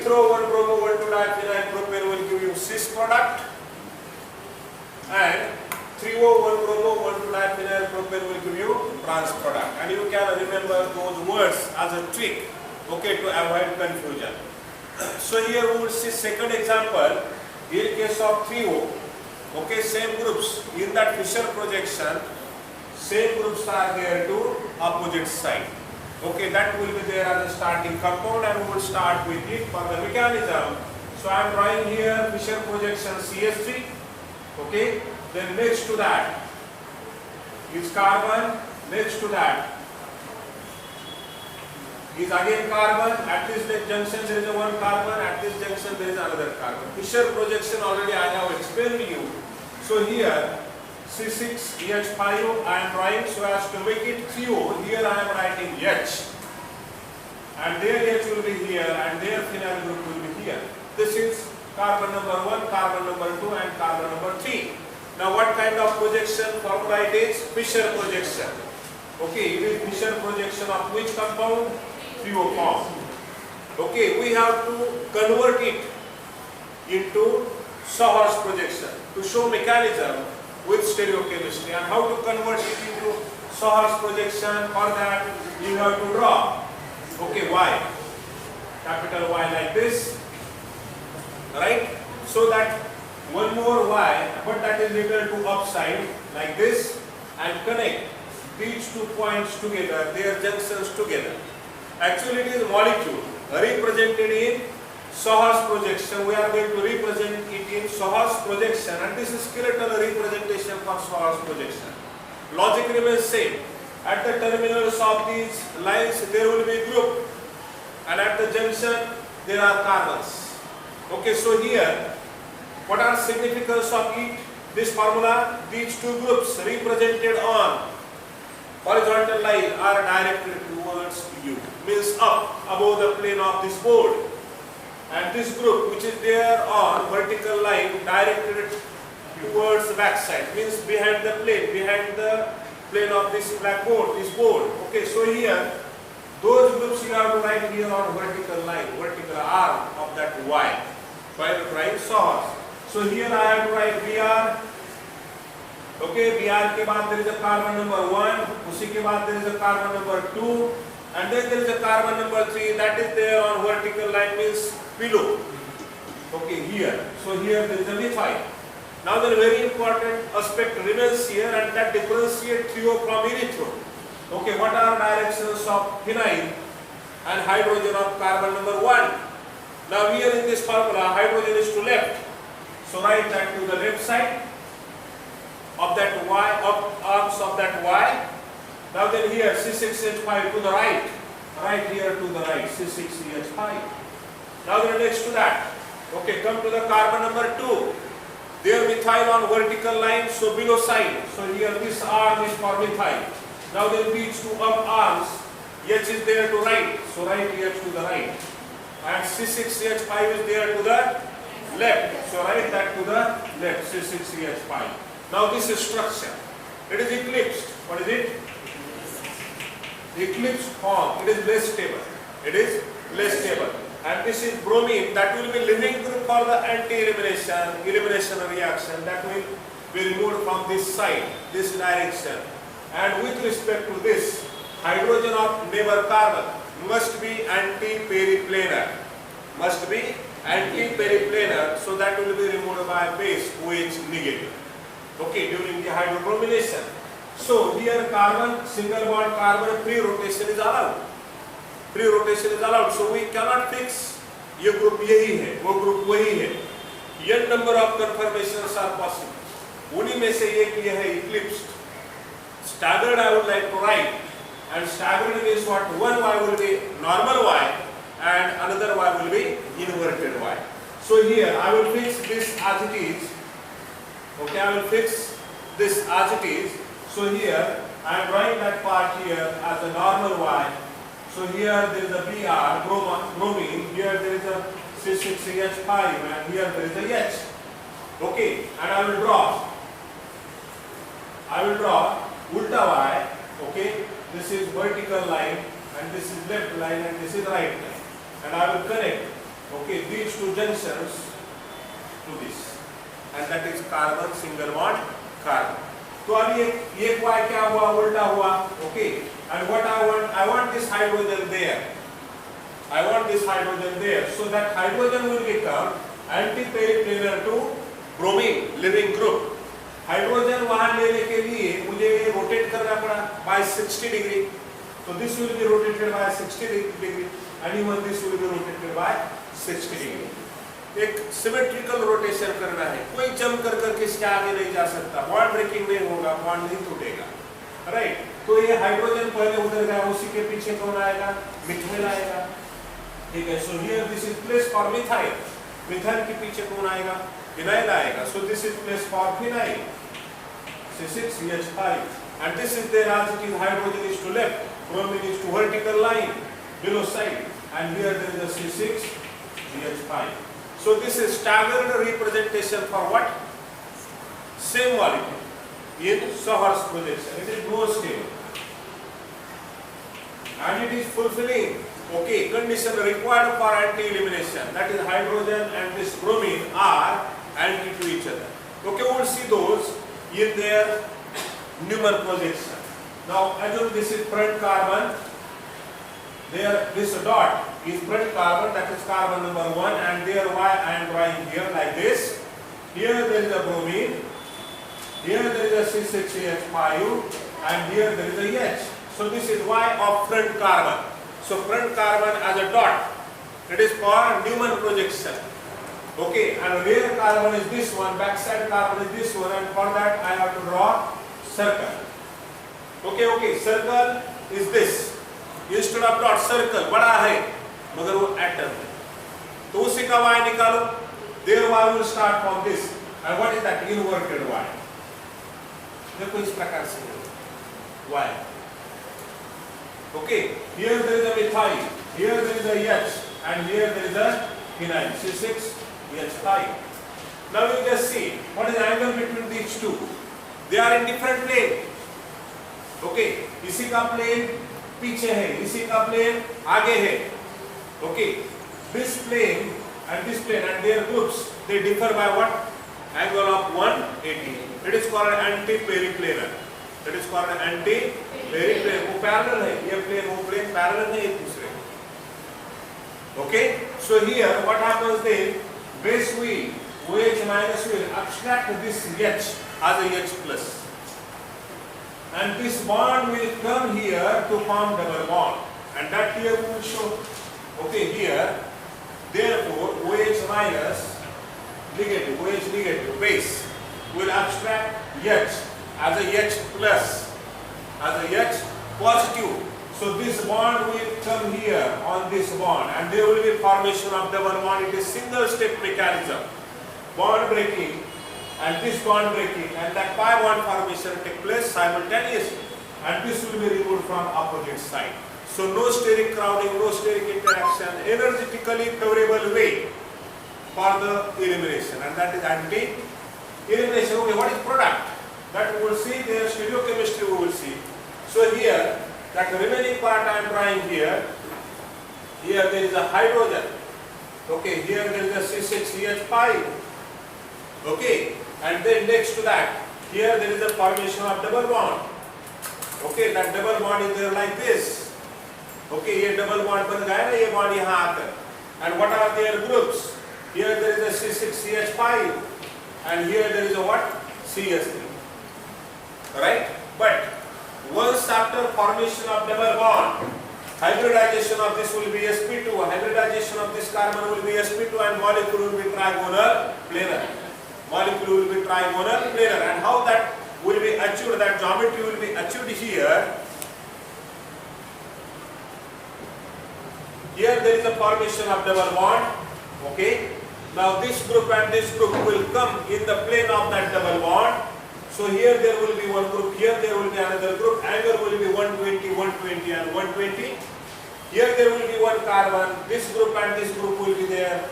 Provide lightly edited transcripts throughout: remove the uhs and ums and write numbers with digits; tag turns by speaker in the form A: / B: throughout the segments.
A: Citro 1 bromo 1 2 diphenyl propane will give you cis product, and 3O 1 bromo 1 2 diphenyl propane will give you trans product. And you can remember those words as a trick, okay, to avoid confusion. So here we will see second example. In case of 3O, okay, same groups in that Fischer projection, same groups are there to opposite side. Okay, that will be there as a starting compound, and we will start with it for the mechanism. So I am drawing here Fischer projection CH3. Okay, then next to that is carbon, next to that is again carbon. At this junction there is a one carbon, at this junction there is another carbon. Fischer projection already I have explained to you. So here C6H5 I am drawing so as to make it 3O. Here I am writing H, and their H will be here, and their phenyl group will be here. This is carbon number 1, carbon number 2, and carbon number 3. Now what kind of projection formula it is? Fischer projection. Okay, it is Fischer projection of which compound? 3O form. Okay, we have to convert it into Sohor's projection to show mechanism with stereochemistry. And how to convert it into Sohor's projection? For that you have to draw, okay, Y, capital Y like this, right? So that one more Y, but that is equal to upside like this, and connect these 2 points together, their junctions together. Actually it is molecule represented in Sohor's projection. We are going to represent it in Sohor's projection, and this is skeletal representation for Sohor's projection. Logic remains same. At the terminals of these lines there will be group, and at the junction there are carbons. Okay, so here what are significance of it? This formula, these two groups represented on horizontal line are directed towards you, means up above the plane of this board, and this group which is there on vertical line directed towards the back side, means behind the plane of this blackboard, this board. Okay, so here those groups you have to write here on vertical line, vertical arm of that Y, while drawing Sohor's. So here I have to write Br. Okay, Br के बाद there is a carbon number 1, उसी के बाद there is a carbon number 2, and then there is a carbon number 3 that is there on vertical line, means below. Okay, here. So here there is a methyl. Now the very important aspect remains here, and that differentiates 3O from erythro. Okay, what are directions of phenyl and hydrogen of carbon number 1? Now here in this formula hydrogen is to left. So write that to the left side of that Y, of arms of that Y. Now then here C6H5 to the right, right here to the right, C6CH5. Now then next to that, okay, come to the carbon number 2. There methyl on vertical line, so below side. So here this arm is for methyl. Now then these two up arms, H is there to right, so write H to the right. And C6CH5 is there to the left, so write that to the left, C6CH5. Now this is structure. It is eclipsed. What is it? Eclipsed form. It is less stable. It is less stable. And this is bromine. That will be living group for the anti-elimination reaction. That will be removed from this side, this direction. And with respect to this, hydrogen of neighbor carbon must be anti-periplanar. Must be anti-periplanar. So that will be removed by base OH negative. Okay, during the hydrobromylation. So here carbon, single bond carbon, free rotation is allowed. Free rotation is allowed. So we cannot fix ये group यही है, वो group वही है. N number of conformations are possible. उन्हीं में से एक ये है eclipsed. Staggered I would like to write, and staggered means what? One Y will be normal Y, and another Y will be inverted Y. So here I will fix this as it is. Okay, I will fix this as it is. So here I am drawing that part here as a normal Y. So here there is a Br, bromine, here there is a C6CH5, and here there is a H. Okay, and I will draw ulta Y. Okay, this is vertical line, and this is left line, and this is right line. And I will connect. okay, these two junctions to this, and that is carbon single bond carbon. तो अभी एक Y क्या हुआ, उल्टा हुआ, okay, and what I want this hydrogen there, I want this hydrogen there, so that hydrogen will become anti-periplanar to bromine living group. Hydrogen वहां लेने के लिए मुझे रोटेट करना पड़ा by 60 degree, so this will be rotated by 60 degree and even this will be rotated by 60 degree. एक symmetrical rotation करना है, कोई जंप कर कर किसके आगे नहीं जा सकता, बॉन्ड ब्रेकिंग नहीं होगा, बॉन्ड नहीं टूटेगा, राइट। तो ये हाइड्रोजन पहले उधर गया, उसी के पीछे कौन आएगा, मिथाइल आएगा, ठीक है। So here this is place for methyl, methyl के पीछे कौन आएगा, फिनाइल आएगा, so this is place for phenyl C6CH5, and this is there as it is, hydrogen is to left, bromine is to vertical line below side, and here there is a C6CH5. So this is staggered representation for what? Same molecule in Sahar's projection. It is more stable, and it is fulfilling, okay, condition required for anti-elimination. That is, hydrogen and this bromine are anti to each other. Okay, we will see those in their Newman projection. Now assume this is front carbon, there this dot is front carbon, that is carbon number 1, and there Y I am drawing here like this. Here there is a bromine, here there is a C6CH5, and here there is a H. So this is Y of front carbon. So front carbon as a dot, it is for Newman projection. Okay, and rear carbon is this one, backside carbon is this one, and for that I have to draw circle. Okay, circle is this. Instead of dot, circle बड़ा है मगर वो atom है, तो उसी का Y निकालो. There Y will start from this, and what is that? Inverted Y. देखो इस प्रकार से Y. Okay, here there is a methyl, here there is a H, and here there is a phenyl, C6H5. Now you just see what is the angle between these two. They are in different plane. Okay, इसी का plane पीछे है, इसी का plane आगे है. Okay, this plane and this plane and their groups, they differ by what? Angle of 180. It is called anti-periplanar. It is called anti-periplanar. वो parallel है, ये plane वो plane parallel है एक दूसरे. Okay, so here what happens then? Base wheel, OH minus will abstract this H as a H plus, and this bond will come here to form double bond, and that here we will show. Okay, here therefore OH minus negative, OH negative base will abstract H as a H plus, as a H positive. So this bond will come here on this bond, and there will be formation of double bond. It is single step mechanism, bond breaking and this bond breaking, and that pi bond formation take place simultaneously, and this will be removed from opposite side. So no steric crowding, no steric interaction, energetically favorable way for the elimination, and that is anti-elimination. Okay, what is product? That we will see. Their stereochemistry we will see. So here, that remaining part I am drawing here. Here there is a hydrogen. Okay, here there is a C6CH5. Okay, and then next to that, here there is a formation of double bond. Okay, that double bond is there like this. Okay, ये double bond बन गया ना, ये bond यहाँ आकर. And what are their groups? Here there is a C6CH5, and here there is a what? CS3. Right? But once after formation of double bond, hybridization of this will be sp2, hybridization of this carbon will be sp2, and molecule will be trigonal planar. Molecule will be trigonal planar, and how that will be achieved, that geometry will be achieved here. Here there is a formation of double bond. Okay, now this group and this group will come in the plane of that double bond. So here there will be one group, here there will be another group, angle will be 120, 120 and 120. Here there will be one carbon, this group and this group will be there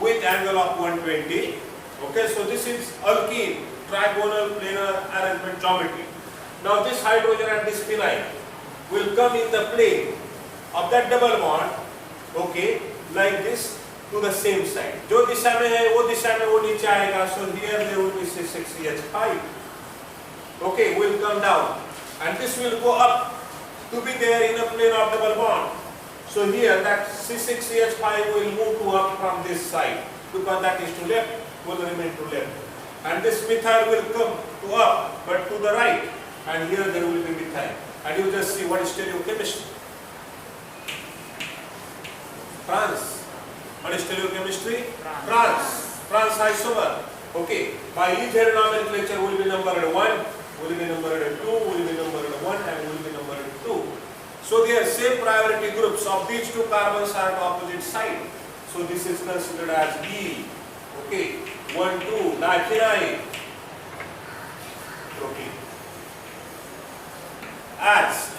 A: with angle of 120. Okay, so this is alkene trigonal planar arrangement geometry. Now this hydrogen and this phenyl will come in the plane of that double bond, okay, like this, to the same side. जो दिशा में है वो दिशा में वो नीचे आएगा. So here there will be C6CH5. Okay, will come down, and this will go up to be there in a plane of double bond. So here that C6CH5 will move to up from this side because that is to left, will remain to left. And this methyl will come to up, but to the right, and here there will be methyl. And you just see what is stereochemistry. Trans. What is stereochemistry? Trans isomer. Okay. By EZ nomenclature will be numbered 1, will be numbered 2, will be numbered 1, and will be numbered 2. So they are same priority groups of these two carbons are at opposite side. So this is considered as B. Okay. 1, 2, diphenyl. Okay. As